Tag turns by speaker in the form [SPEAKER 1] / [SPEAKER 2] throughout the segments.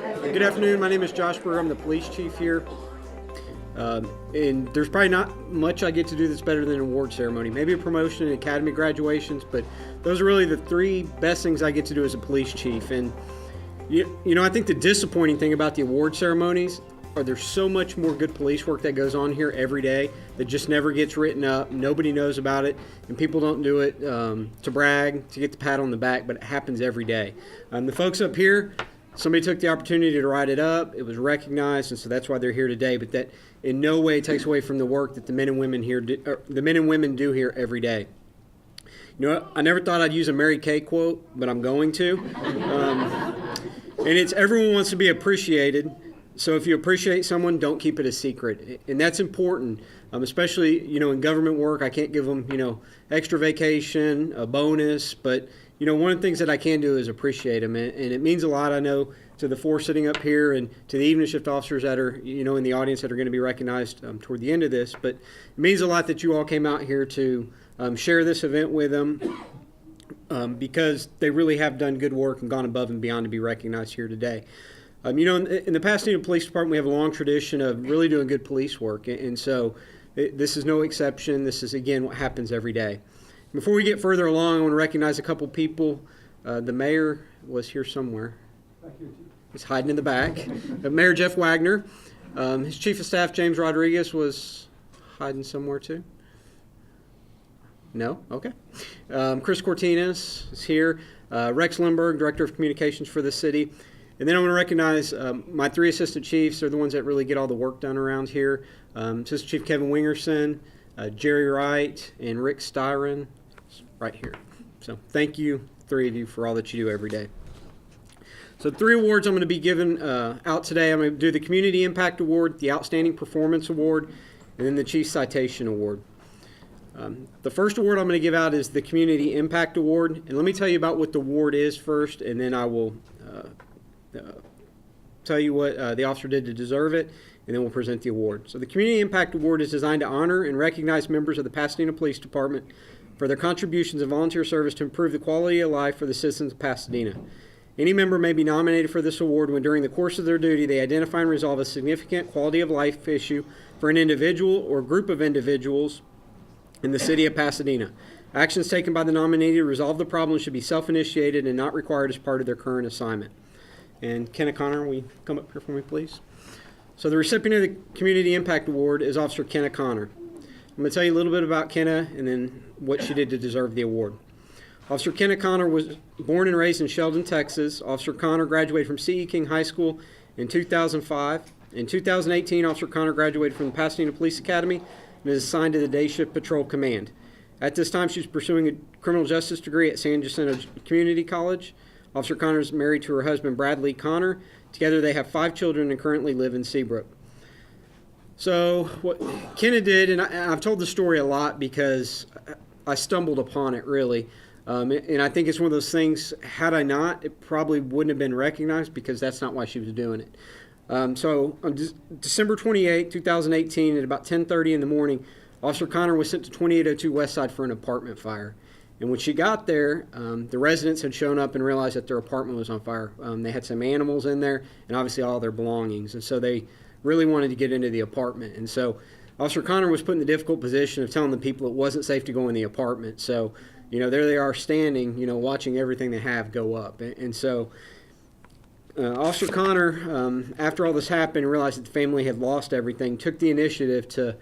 [SPEAKER 1] Good afternoon. My name is Josh Brewer. I'm the police chief here. And there's probably not much I get to do that's better than an award ceremony. Maybe a promotion and academy graduations, but those are really the three best things I get to do as a police chief. And, I think the disappointing thing about the award ceremonies are there's so much more good police work that goes on here every day that just never gets written up. Nobody knows about it, and people don't do it to brag, to get the pat on the back, but it happens every day. The folks up here, somebody took the opportunity to write it up. It was recognized, and so that's why they're here today. But that in no way takes away from the work that the men and women do here every day. I never thought I'd use a Mary Kay quote, but I'm going to. And it's everyone wants to be appreciated. So if you appreciate someone, don't keep it a secret. And that's important, especially, in government work. I can't give them, extra vacation, a bonus, but one of the things that I can do is appreciate them, and it means a lot, I know, to the four sitting up here and to the evening shift officers that are, in the audience that are going to be recognized toward the end of this. But it means a lot that you all came out here to share this event with them because they really have done good work and gone above and beyond to be recognized here today. In the Pasadena Police Department, we have a long tradition of really doing good police work, and so this is no exception. This is, again, what happens every day. Before we get further along, I want to recognize a couple people. The mayor was here somewhere. He's hiding in the back. Mayor Jeff Wagner. His chief of staff, James Rodriguez, was hiding somewhere too. No? Okay. Chris Cortinas is here. Rex Lindbergh, director of communications for the city. And then I want to recognize my three assistant chiefs. They're the ones that really get all the work done around here. Assistant Chief Kevin Wingerson, Jerry Wright, and Rick Styron. Right here. So thank you, three of you, for all that you do every day. So 3 awards I'm going to be giving out today. I'm going to do the Community Impact Award, the Outstanding Performance Award, and then the Chief Citation Award. The first award I'm going to give out is the Community Impact Award. And let me tell you about what the award is first, and then I will tell you what the officer did to deserve it, and then we'll present the award. So the Community Impact Award is designed to honor and recognize members of the Pasadena Police Department for their contributions and volunteer service to improve the quality of life for the citizens of Pasadena. Any member may be nominated for this award when during the course of their duty they identify and resolve a significant quality of life issue for an individual or group of individuals in the city of Pasadena. Actions taken by the nominee to resolve the problem should be self-initiated and not required as part of their current assignment. And Kenna Connor, will you come up here for me, please? So the recipient of the Community Impact Award is Officer Kenna Connor. I'm going to tell you a little bit about Kenna and then what she did to deserve the award. Officer Kenna Connor was born and raised in Sheldon, Texas. Officer Connor graduated from C.E. King High School in 2005. In 2018, Officer Connor graduated from the Pasadena Police Academy and is assigned to the Day Shift Patrol Command. At this time, she's pursuing a criminal justice degree at San Jacinto Community College. Officer Connor is married to her husband, Bradley Connor. Together, they have 5 children and currently live in Seabrook. So what Kenna did, and I've told the story a lot because I stumbled upon it, really. And I think it's one of those things, had I not, it probably wouldn't have been recognized because that's not why she was doing it. So on December 28, 2018, at about 10:30 in the morning, Officer Connor was sent to 2802 West Side for an apartment fire. And when she got there, the residents had shown up and realized that their apartment was on fire. They had some animals in there and obviously all their belongings. And so they really wanted to get into the apartment. And so Officer Connor was put in the difficult position of telling the people it wasn't safe to go in the apartment. So, there they are standing, watching everything they have go up. And so Officer Connor, after all this happened, realized that the family had lost everything, took the initiative to,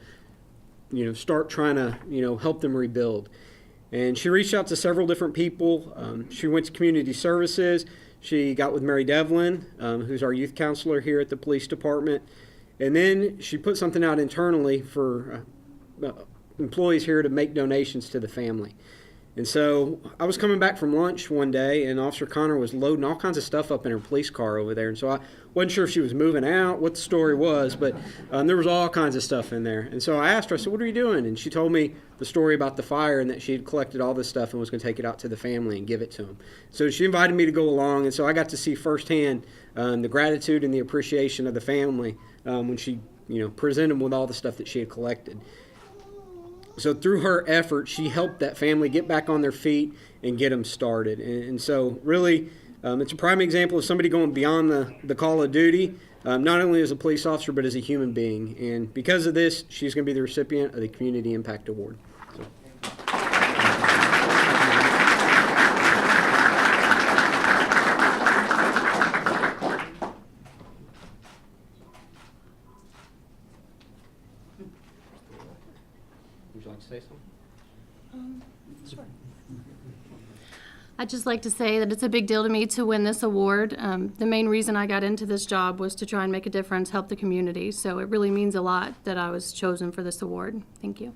[SPEAKER 1] start trying to, help them rebuild. And she reached out to several different people. She went to community services. She got with Mary Devlin, who's our youth counselor here at the police department. And then she put something out internally for employees here to make donations to the family. And so I was coming back from lunch one day, and Officer Connor was loading all kinds of stuff up in her police car over there. And so I wasn't sure if she was moving out, what the story was, but there was all kinds of stuff in there. And so I asked her, I said, what are you doing? And she told me the story about the fire and that she had collected all this stuff and was going to take it out to the family and give it to them. So she invited me to go along, and so I got to see firsthand the gratitude and the appreciation of the family when she presented them with all the stuff that she had collected. So through her effort, she helped that family get back on their feet and get them started. And so really, It's a prime example of somebody going beyond the call of duty, not only as a police officer, but as a human being. And because of this, she's going to be the recipient of the Community Impact Award. So. Would you like to say something?
[SPEAKER 2] Sure. I'd just like to say that it's a big deal to me to win this award. The main reason I got into this job was to try and make a difference, help the community. So it really means a lot that I was chosen for this award. Thank you.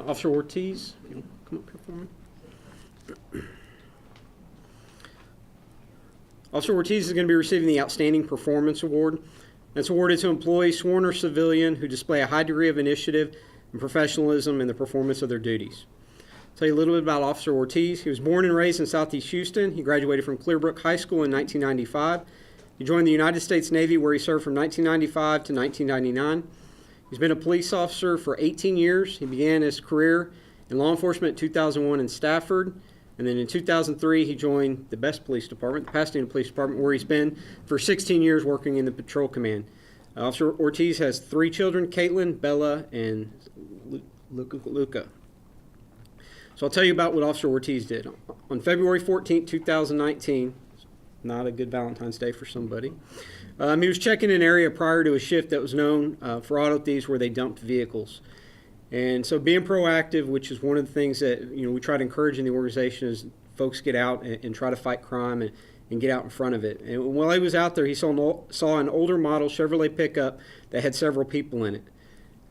[SPEAKER 1] Officer Ortiz, you come up here for me. Officer Ortiz is going to be receiving the Outstanding Performance Award. That's awarded to employees, sworn or civilian, who display a high degree of initiative and professionalism in the performance of their duties. I'll tell you a little bit about Officer Ortiz. He was born and raised in Southeast Houston. He graduated from Clearbrook High School in 1995. He joined the United States Navy, where he served from 1995 to 1999. He's been a police officer for 18 years. He began his career in law enforcement in 2001 in Stafford. And then in 2003, he joined the best police department, the Pasadena Police Department, where he's been for 16 years working in the patrol command. Officer Ortiz has 3 children, Caitlin, Bella, and Luca. So I'll tell you about what Officer Ortiz did. On February 14, 2019, not a good Valentine's Day for somebody, he was checking an area prior to a shift that was known for auto thieves where they dumped vehicles. And so being proactive, which is one of the things that we try to encourage in the organization, is folks get out and try to fight crime and get out in front of it. And while he was out there, he saw an older model Chevrolet pickup that had several people in it.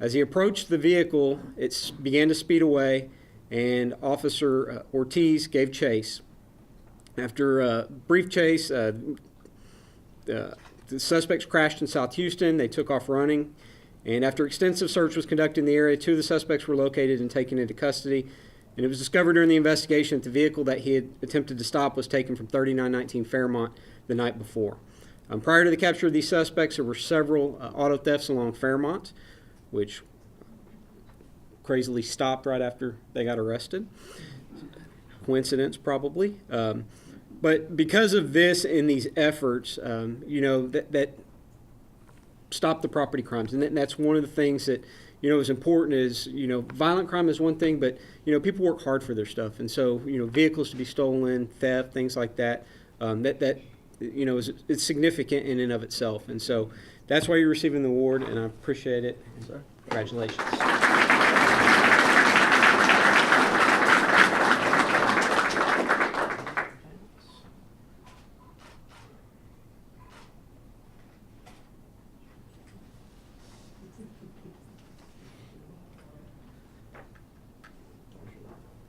[SPEAKER 1] As he approached the vehicle, it began to speed away, and Officer Ortiz gave chase. After a brief chase, the suspects crashed in South Houston. They took off running. And after extensive search was conducted in the area, 2 of the suspects were located and taken into custody. And it was discovered during the investigation that the vehicle that he had attempted to stop was taken from 3919 Fairmont the night before. Prior to the capture of these suspects, there were several auto thefts along Fairmont, which crazily stopped right after they got arrested. Coincidence, probably. But because of this and these efforts, that stop the property crimes. And that's one of the things that, is important is, violent crime is one thing, but, people work hard for their stuff. And so, vehicles to be stolen, theft, things like that, it's significant in and of itself. And so that's why you're receiving the award, and I appreciate it. Congratulations.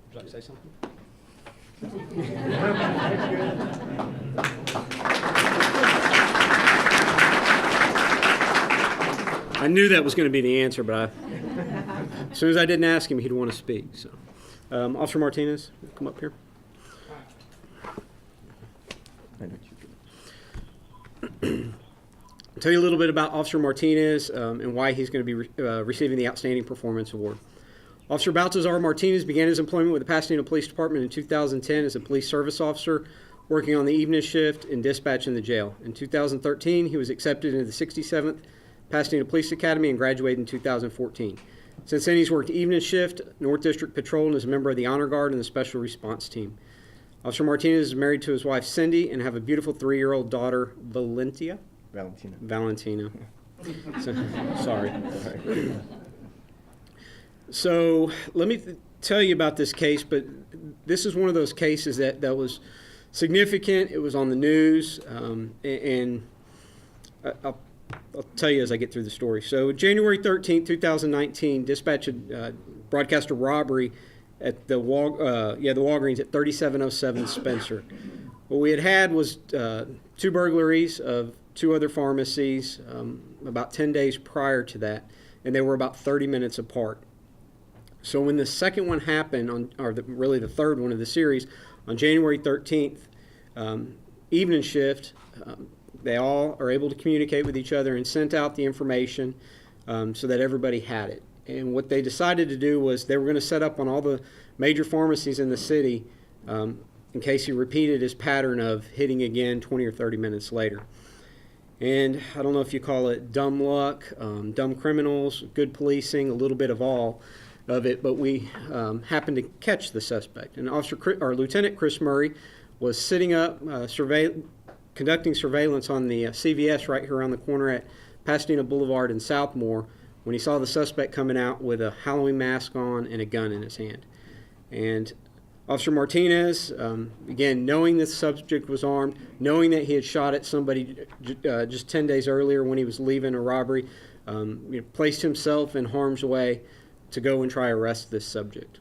[SPEAKER 1] Would you like to say something? I knew that was going to be the answer, but as soon as I didn't ask him, he'd want to speak. So, Officer Martinez, come up here. I'll tell you a little bit about Officer Martinez and why he's going to be receiving the Outstanding Performance Award. Officer Baltazar Martinez began his employment with the Pasadena Police Department in 2010 as a police service officer, working on the evening shift and dispatch in the jail. In 2013, he was accepted into the 67th Pasadena Police Academy and graduated in 2014. Since then, he's worked evening shift, North District Patrol, and is a member of the Honor Guard and the Special Response Team. Officer Martinez is married to his wife, Cindy, and have a beautiful 3-year-old daughter, Valentina. So, sorry. So let me tell you about this case, but this is one of those cases that was significant. It was on the news, and I'll tell you as I get through the story. So January 13, 2019, dispatch had broadcast a robbery at the Walgreens at 3707 Spencer. What we had was 2 burglaries of 2 other pharmacies about 10 days prior to that, and they were about 30 minutes apart. So when the second one happened, really the third one of the series, on January 13th, evening shift, they all are able to communicate with each other and sent out the information so that everybody had it. And what they decided to do was they were going to set up on all the major pharmacies in the city in case he repeated his pattern of hitting again 20 or 30 minutes later. And I don't know if you call it dumb luck, dumb criminals, good policing, a little bit of all of it, but we happened to catch the suspect. And Lieutenant Chris Murray was sitting up, conducting surveillance on the CVS right here around the corner at Pasadena Boulevard and Southmore when he saw the suspect coming out with a Halloween mask on and a gun in his hand. And Officer Martinez, again, knowing the subject was armed, knowing that he had shot at somebody just 10 days earlier when he was leaving a robbery, placed himself in harm's way to go and try to arrest this subject.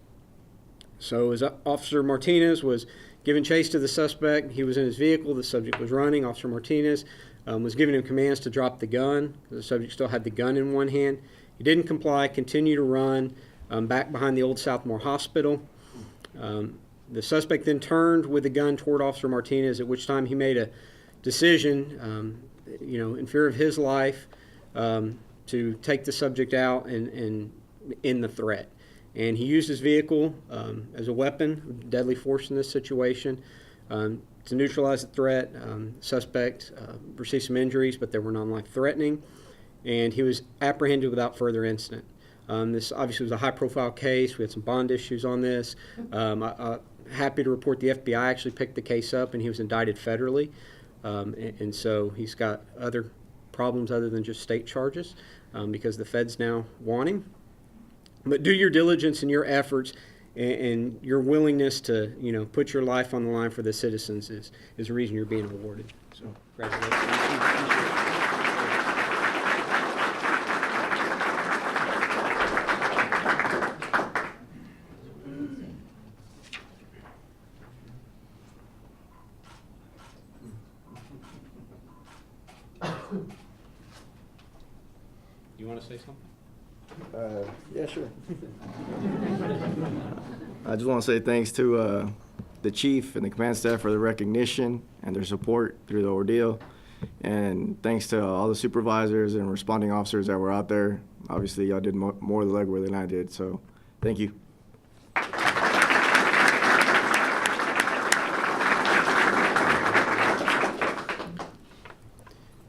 [SPEAKER 1] So as Officer Martinez was giving chase to the suspect, he was in his vehicle, the subject was running. Officer Martinez was giving him commands to drop the gun. The subject still had the gun in one hand. He didn't comply, continued to run back behind the old Southmore Hospital. The suspect then turned with the gun toward Officer Martinez, at which time he made a decision, in fear of his life, to take the subject out and end the threat. And he used his vehicle as a weapon, deadly force in this situation, to neutralize the threat. Suspect received some injuries, but they were non-life-threatening, and he was apprehended without further incident. This obviously was a high-profile case. We had some bond issues on this. I'm happy to report the FBI actually picked the case up, and he was indicted federally. And so he's got other problems other than just state charges because the feds now want him. But do your diligence and your efforts and your willingness to, put your life on the line for the citizens is the reason you're being awarded. So, congratulations. You want to say something?
[SPEAKER 3] Yeah, sure. I just want to say thanks to the chief and the command staff for the recognition and their support through the ordeal. And thanks to all the supervisors and responding officers that were out there. Obviously, y'all did more of the legwork than I did, so thank you.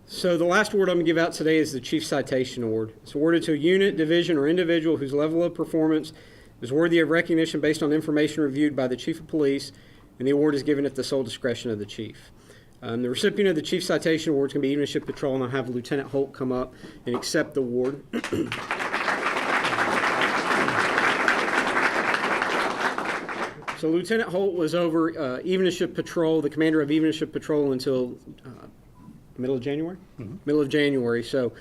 [SPEAKER 1] So the last award I'm going to give out today is the Chief Citation Award. It's awarded to a unit, division, or individual whose level of performance is worthy of recognition based on information reviewed by the Chief of Police, and the award is given at the sole discretion of the Chief. The recipient of the Chief Citation Award is going to be Evening Shift Patrol, and I'll have Lieutenant Holt come up and accept the award. So Lieutenant Holt was over Evening Shift Patrol, the commander of Evening Shift Patrol until middle of January? Mm-hmm. Middle of January. So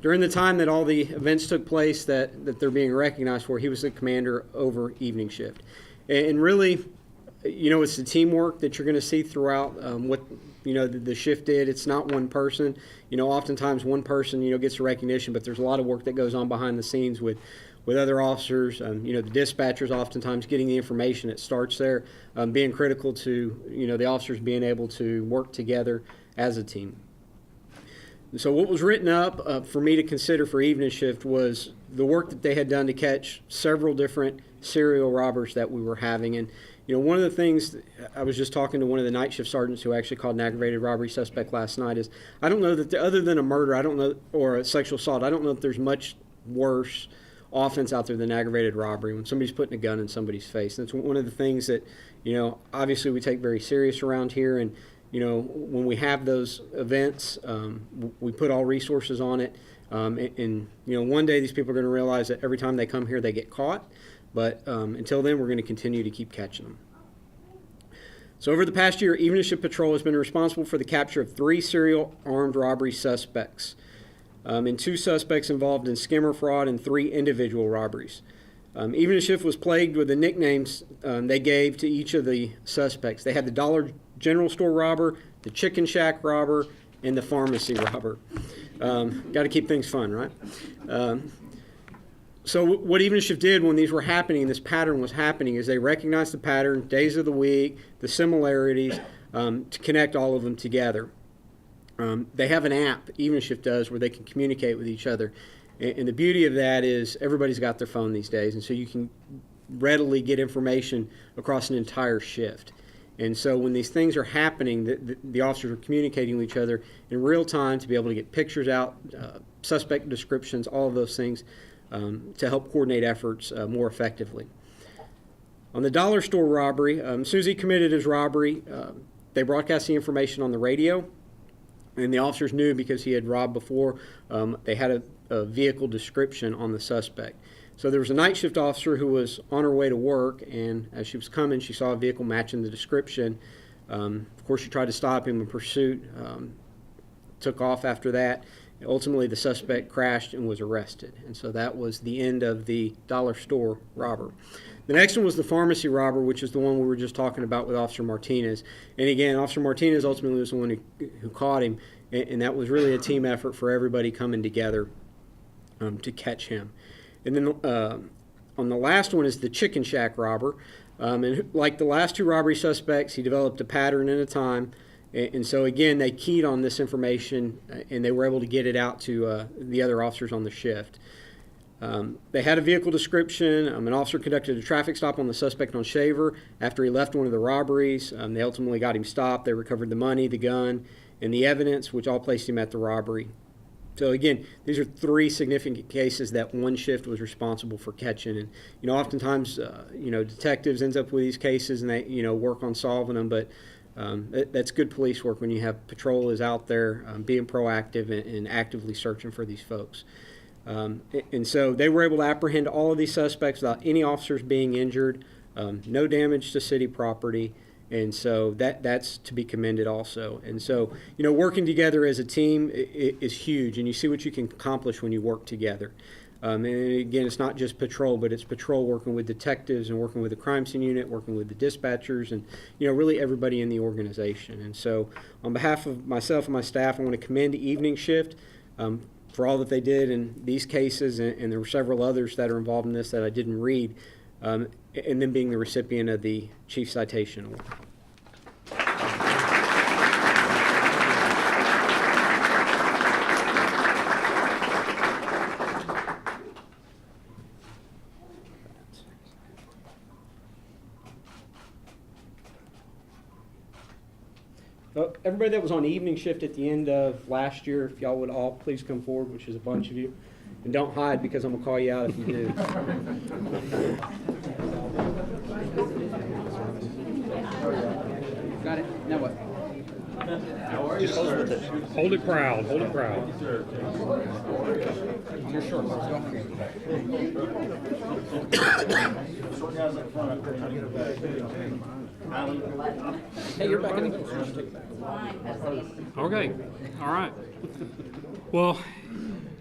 [SPEAKER 1] during the time that all the events took place that they're being recognized for, he was the commander over evening shift. And really, it's the teamwork that you're going to see throughout what, the shift did. It's not one person. Oftentimes one person, gets the recognition, but there's a lot of work that goes on behind the scenes with other officers. The dispatchers oftentimes getting the information that starts there, being critical to, the officers being able to work together as a team. So what was written up for me to consider for evening shift was the work that they had done to catch several different serial robbers that we were having. And, one of the things, I was just talking to one of the night shift sergeants who actually called an aggravated robbery suspect last night, is I don't know that other than a murder, I don't know, or a sexual assault, I don't know if there's much worse offense out there than aggravated robbery when somebody's putting a gun in somebody's face. And it's one of the things that, obviously we take very serious around here. And when we have those events, we put all resources on it. And one day these people are going to realize that every time they come here, they get caught. But until then, we're going to continue to keep catching them. So over the past year, Evening Shift Patrol has been responsible for the capture of 3 serial armed robbery suspects, and 2 suspects involved in skimmer fraud and 3 individual robberies. Evening Shift was plagued with the nicknames they gave to each of the suspects. They had the Dollar General Store robber, the Chicken Shack robber, and the pharmacy robber. Got to keep things fun, right? So what Evening Shift did when these were happening, this pattern was happening, is they recognized the pattern, days of the week, the similarities, to connect all of them together. They have an app, Evening Shift does, where they can communicate with each other. And the beauty of that is everybody's got their phone these days, and so you can readily get information across an entire shift. And so when these things are happening, the officers are communicating with each other in real time to be able to get pictures out, suspect descriptions, all of those things to help coordinate efforts more effectively. On the dollar store robbery, as soon as he committed his robbery, they broadcast the information on the radio, and the officers knew because he had robbed before. They had a vehicle description on the suspect. So there was a night shift officer who was on her way to work, and as she was coming, she saw a vehicle matching the description. Of course, she tried to stop him in pursuit, took off after that. Ultimately, the suspect crashed and was arrested. And so that was the end of the dollar store robber. The next one was the pharmacy robber, which is the one we were just talking about with Officer Martinez. And again, Officer Martinez ultimately was the one who caught him, and that was really a team effort for everybody coming together to catch him. And then on the last one is the chicken shack robber. And like the last two robbery suspects, he developed a pattern and a time. And so, again, they keyed on this information, and they were able to get it out to the other officers on the shift. They had a vehicle description. An officer conducted a traffic stop on the suspect on Shaver after he left one of the robberies. They ultimately got him stopped. They recovered the money, the gun, and the evidence, which all placed him at the robbery. So again, these are three significant cases that one shift was responsible for catching. And oftentimes, detectives ends up with these cases and they work on solving them. But that's good police work when you have patrol is out there being proactive and actively searching for these folks. And so they were able to apprehend all of these suspects without any officers being injured, no damage to city property. And so that's to be commended also. And so, working together as a team is huge, and you see what you can accomplish when you work together. And again, it's not just patrol, but it's patrol working with detectives and working with the crime scene unit, working with the dispatchers, and really everybody in the organization. And so on behalf of myself and my staff, I want to commend the evening shift for all that they did in these cases, and there were several others that are involved in this that I didn't read. And then being the recipient of the Chief Citation Award. Everybody that was on evening shift at the end of last year, if y'all would all please come forward, which is a bunch of you. And don't hide because I'm going to call you out if you do.
[SPEAKER 4] Got it. Now what?
[SPEAKER 5] Just hold it proud. Hold it proud.
[SPEAKER 4] You're short. Let's go. Hey, you're back in
[SPEAKER 5] Okay. All right. Well,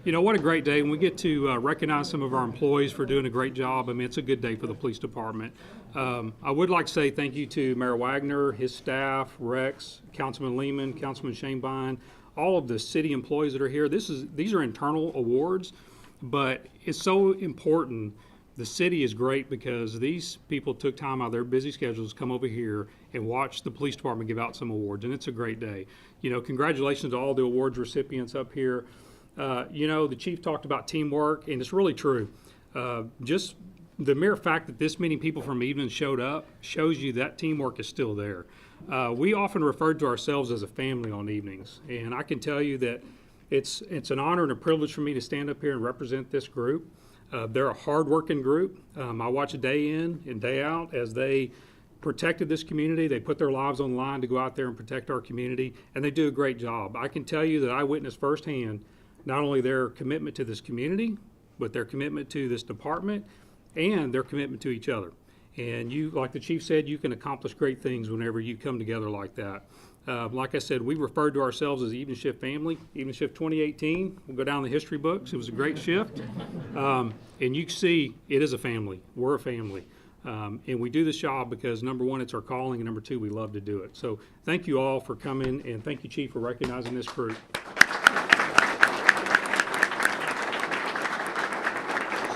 [SPEAKER 5] what a great day. When we get to recognize some of our employees for doing a great job, I mean, it's a good day for the police department. I would like to say thank you to Mayor Wagner, his staff, Rex, Councilman Lehman, Councilman Shanebine, all of the city employees that are here. These are internal awards, but it's so important. The city is great because these people took time out of their busy schedules to come over here and watch the police department give out some awards, and it's a great day. Congratulations to all the awards recipients up here. The chief talked about teamwork, and it's really true. Just the mere fact that this many people from Evening showed up shows you that teamwork is still there. We often refer to ourselves as a family on evenings, and I can tell you that it's an honor and a privilege for me to stand up here and represent this group. They're a hard-working group. I watch day in and day out as they protected this community. They put their lives on the line to go out there and protect our community, and they do a great job. I can tell you that I witnessed firsthand not only their commitment to this community, but their commitment to this department and their commitment to each other. And you, like the chief said, you can accomplish great things whenever you come together like that. Like I said, we referred to ourselves as the Evening Shift family. Evening Shift 2018 will go down in the history books. It was a great shift. And you can see it is a family. We're a family. And we do this job because, number one, it's our calling, and number two, we love to do it. So thank you all for coming, and thank you, Chief, for recognizing this group.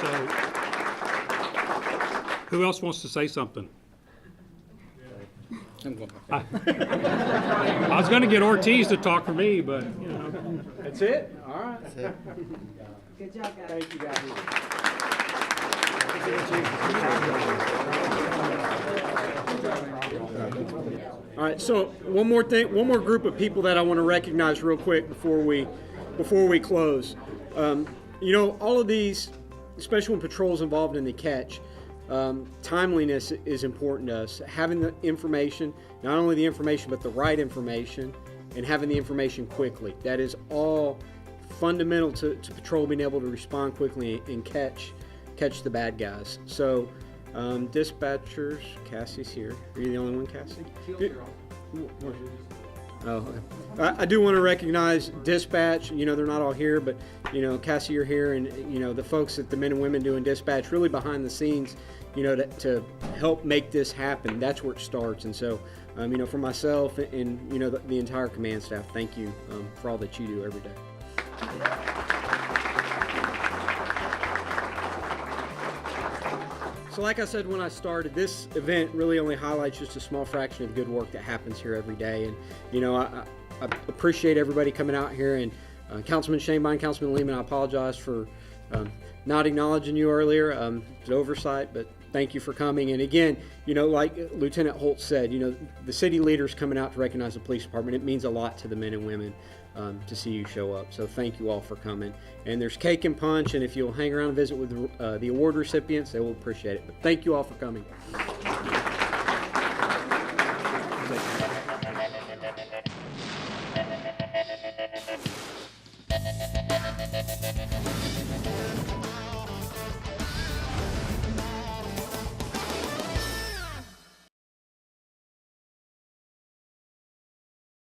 [SPEAKER 5] So, who else wants to say something? I was going to get Ortiz to talk for me, but
[SPEAKER 1] That's it? All right.
[SPEAKER 6] That's it. Good job, guys.
[SPEAKER 1] Thank you, guys. All right, so one more group of people that I want to recognize real quick before we close. All of these, especially when patrols involved in the catch, timeliness is important to us. Having the information, not only the information, but the right information, and having the information quickly. That is all fundamental to patrol being able to respond quickly and catch the bad guys. So, dispatchers, Cassie's here. Are you the only one, Cassie? Oh, okay. I do want to recognize dispatch. They're not all here, but Cassie, you're here, and the folks that the men and women doing dispatch, really behind the scenes, to help make this happen. That's where it starts. And so, for myself and the entire command staff, thank you for all that you do every day. So like I said when I started, this event really only highlights just a small fraction of good work that happens here every day. And, I appreciate everybody coming out here. And Councilman Shanebine, Councilman Lehman, I apologize for not acknowledging you earlier. It's an oversight, but thank you for coming. And again, like Lieutenant Holt said, the city leaders coming out to recognize the police department, it means a lot to the men and women to see you show up. So thank you all for coming. And there's cake and punch, and if you'll hang around and visit with the award recipients, they will appreciate it. But thank you all for coming.